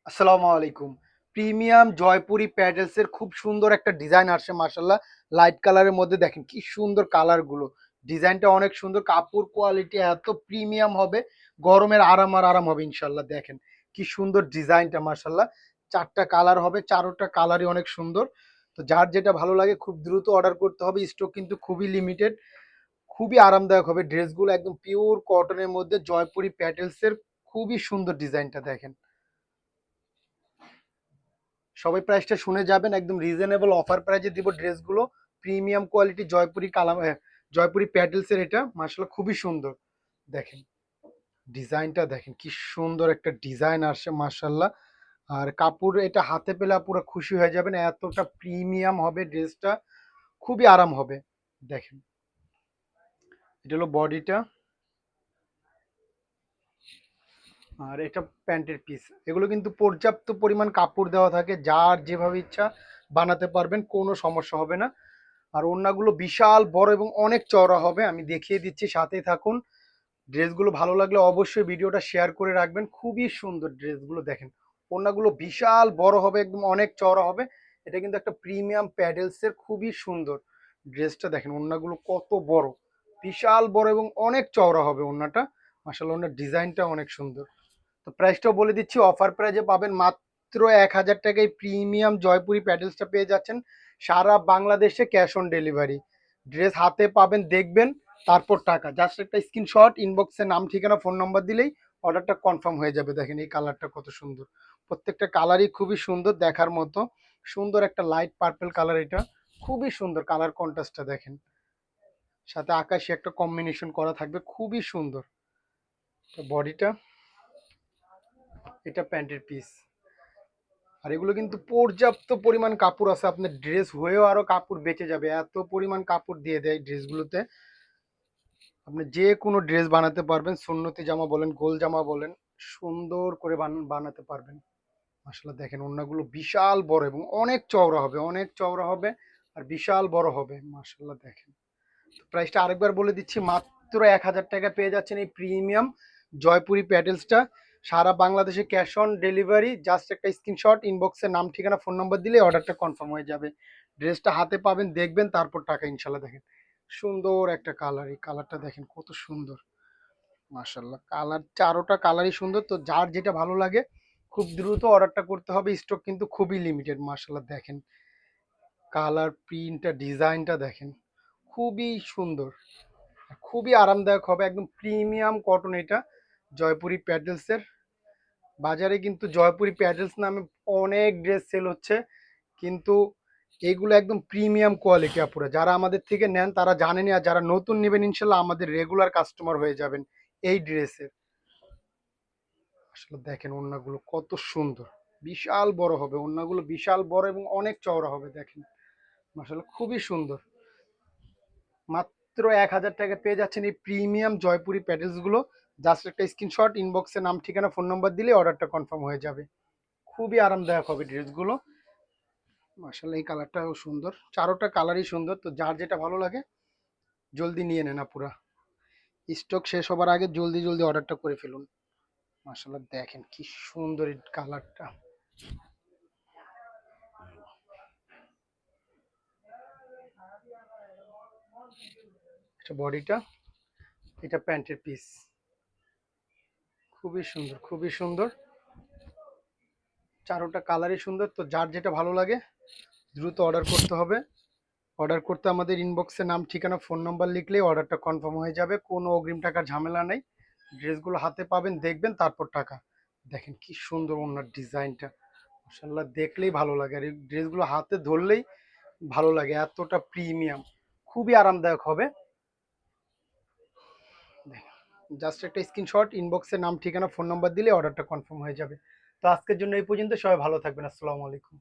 আসসালামু আলাইকুম। প্রিমিয়াম জয়পুরি প্যাডেলসের খুব সুন্দর একটা ডিজাইন আসছে মাশাআল্লাহ। লাইট কালারের মধ্যে দেখেন কি সুন্দর কালারগুলো। ডিজাইনটা অনেক সুন্দর। কাপড় কোয়ালিটি এত প্রিমিয়াম হবে, গরমের আরাম হবে ইনশাআল্লাহ। দেখেন কি সুন্দর ডিজাইনটা মাশাআল্লাহ। ৪ টা কালার হবে, ৪ টা কালারই অনেক সুন্দর। তো যার যেটা ভালো লাগে খুব দ্রুত অর্ডার করতে হবে। স্টক কিন্তু খুবই লিমিটেড। খুবই আরামদায়ক হবে। ড্রেসগুলো একদম পিওর কটনের মধ্যে জয়পুরি প্যাটেলসের খুবই সুন্দর ডিজাইনটা দেখেন। সবাই প্রাইসটা শুনে যাবেন, একদম রিজনেবল অফার প্রাইজে দিব ড্রেসগুলো। প্রিমিয়াম কোয়ালিটি জয়পুরি কালাম জয়পুরি প্যাটেলসের এটা মাশাআল্লাহ খুবই সুন্দর। দেখেন ডিজাইনটা দেখেন কি সুন্দর একটা ডিজাইন আসছে মাশাআল্লাহ। আর কাপড় এটা হাতে পেলে পুরো খুশি হয়ে যাবেন, এতটা প্রিমিয়াম হবে ড্রেসটা, খুবই আরাম হবে। দেখেন এটা হলো বডিটা, আর এটা প্যান্টের পিস। এগুলো কিন্তু পর্যাপ্ত পরিমাণ কাপড় দেওয়া থাকে, যার যেভাবে ইচ্ছা বানাতে পারবেন, কোনো সমস্যা হবে না। আর ওড়নাগুলো বিশাল বড় এবং অনেক চওড়া হবে, আমি দেখিয়ে দিচ্ছি, সাথেই থাকুন। ড্রেসগুলো ভালো লাগলে অবশ্যই ভিডিওটা শেয়ার করে রাখবেন। খুবই সুন্দর ড্রেসগুলো দেখেন। ওড়নাগুলো বিশাল বড় হবে, একদম অনেক চওড়া হবে। এটা কিন্তু একটা প্রিমিয়াম প্যাডেলসের খুবই সুন্দর ড্রেসটা দেখেন। ওড়নাগুলো কত বড়, বিশাল বড় এবং অনেক চওড়া হবে ওড়নাটা। মাশাআল্লাহ ওড়নার ডিজাইনটা অনেক সুন্দর। তো প্রাইসটাও বলে দিচ্ছি, অফার প্রাইজে পাবেন মাত্র ১,০০০ টাকায় প্রিমিয়াম জয়পুরি প্যাডেলসটা পেয়ে যাচ্ছেন। সারা বাংলাদেশে ক্যাশ অন ডেলিভারি। ড্রেস হাতে পাবেন, দেখবেন, তারপর টাকা। জাস্ট একটা স্ক্রিনশট, ইনবক্সে নাম ঠিকানা ফোন নাম্বার দিলেই অর্ডারটা কনফার্ম হয়ে যাবে। দেখেন এই কালারটা কত সুন্দর, প্রত্যেকটা কালারই খুবই সুন্দর দেখার মতো। সুন্দর একটা লাইট পার্পল কালার, এটা খুবই সুন্দর কালার কন্ট্রাস্টটা দেখেন। সাথে আকাশি একটা কম্বিনেশন করা থাকবে, খুবই সুন্দর। বডিটা, এটা প্যান্টের পিস। আর এগুলো কিন্তু পর্যাপ্ত পরিমাণ কাপড় আছে, আপনার ড্রেস হয়েও আরো কাপড় বেঁচে যাবে, এত পরিমাণ কাপড় দিয়ে দেয় ড্রেসগুলোতে। আপনি যে কোনো ড্রেস বানাতে পারবেন, সুন্নতি জামা বলেন, গোল জামা বলেন, সুন্দর করে বানাতে পারবেন। আসলে দেখেন ওড়নাগুলো বিশাল বড় এবং অনেক চওড়া হবে, অনেক চওড়া হবে, আর বিশাল বড় হবে মাশাআল্লাহ। দেখেন প্রাইসটা আরেকবার বলে দিচ্ছি, মাত্র ১,০০০ টাকা পেয়ে যাচ্ছেন এই প্রিমিয়াম জয়পুরি প্যাডেলসটা। সারা বাংলাদেশে ক্যাশ অন ডেলিভারি। জাস্ট একটা স্ক্রিনশট, ইনবক্সে নাম ঠিকানা ফোন নম্বর দিলে অর্ডারটা কনফার্ম হয়ে যাবে। ড্রেসটা হাতে পাবেন, দেখবেন, তারপর টাকা ইনশাল্লাহ। দেখেন সুন্দর একটা কালার, এই কালারটা দেখেন কত সুন্দর মাশাল্লাহ। কালার ৪টা কালারই সুন্দর। তো যার যেটা ভালো লাগে খুব দ্রুত অর্ডারটা করতে হবে, স্টক কিন্তু খুবই লিমিটেড। মাশাল্লাহ দেখেন কালার, প্রিন্টটা, ডিজাইনটা দেখেন খুবই সুন্দর, খুবই আরামদায়ক হবে, একদম প্রিমিয়াম কটন এটা জয়পুরি প্যাডেলসের। বাজারে কিন্তু জয়পুরি প্যাডেলস নামে অনেক ড্রেস সেল হচ্ছে, কিন্তু এগুলো একদম প্রিমিয়াম কোয়ালিটি। আপুরা যারা আমাদের থেকে নেন তারা জানেনই, আর যারা নতুন নেবেন ইনশাল্লাহ আমাদের রেগুলার কাস্টমার হয়ে যাবেন এই ড্রেসের। আসলে দেখেন ওড়নাগুলো কত সুন্দর, বিশাল বড় হবে ওড়নাগুলো, বিশাল বড় এবং অনেক চওড়া হবে। দেখেন মাশাআল্লাহ খুবই সুন্দর। মাত্র ১,০০০ টাকা পেয়ে যাচ্ছেন এই প্রিমিয়াম জয়পুরি প্যাডেলসগুলো। জাস্ট একটা স্ক্রিনশট, ইনবক্সে নাম ঠিকানা ফোন নম্বর দিলে অর্ডারটা কনফার্ম হয়ে যাবে। খুবই আরামদায়ক হবে ড্রেসগুলো। মাশাআল্লাহ এই কালারটাও সুন্দর, ৪টা কালারই সুন্দর। তো যার যেটা ভালো লাগে জলদি নিয়ে নেন আপুরা, স্টক শেষ হবার আগে জলদি জলদি অর্ডারটা করে ফেলুন। মাশাআল্লাহ দেখেন কি সুন্দর এই কালারটা। এটা বডিটা, এটা প্যান্টের পিস। খুবই সুন্দর, খুবই সুন্দর, ৪টা কালারই সুন্দর। তো যার যেটা ভালো লাগে দ্রুত অর্ডার করতে হবে। অর্ডার করতে আমাদের ইনবক্সে নাম ঠিকানা ফোন নম্বর লিখলেই অর্ডারটা কনফার্ম হয়ে যাবে, কোনো অগ্রিম টাকার ঝামেলা নেই। ড্রেসগুলো হাতে পাবেন, দেখবেন, তারপর টাকা। দেখেন কি সুন্দর ওনার ডিজাইনটা, মাশাআল্লাহ দেখলেই ভালো লাগে, আর এই ড্রেসগুলো হাতে ধরলেই ভালো লাগে, এতটা প্রিমিয়াম, খুবই আরামদায়ক হবে। জাস্ট একটা স্ক্রিনশট, ইনবক্সে নাম ঠিকানা ফোন নম্বর দিলে অর্ডারটা কনফার্ম হয়ে যাবে। তো আজকের জন্য এই পর্যন্ত, সবাই ভালো থাকবেন। আসসালামু আলাইকুম।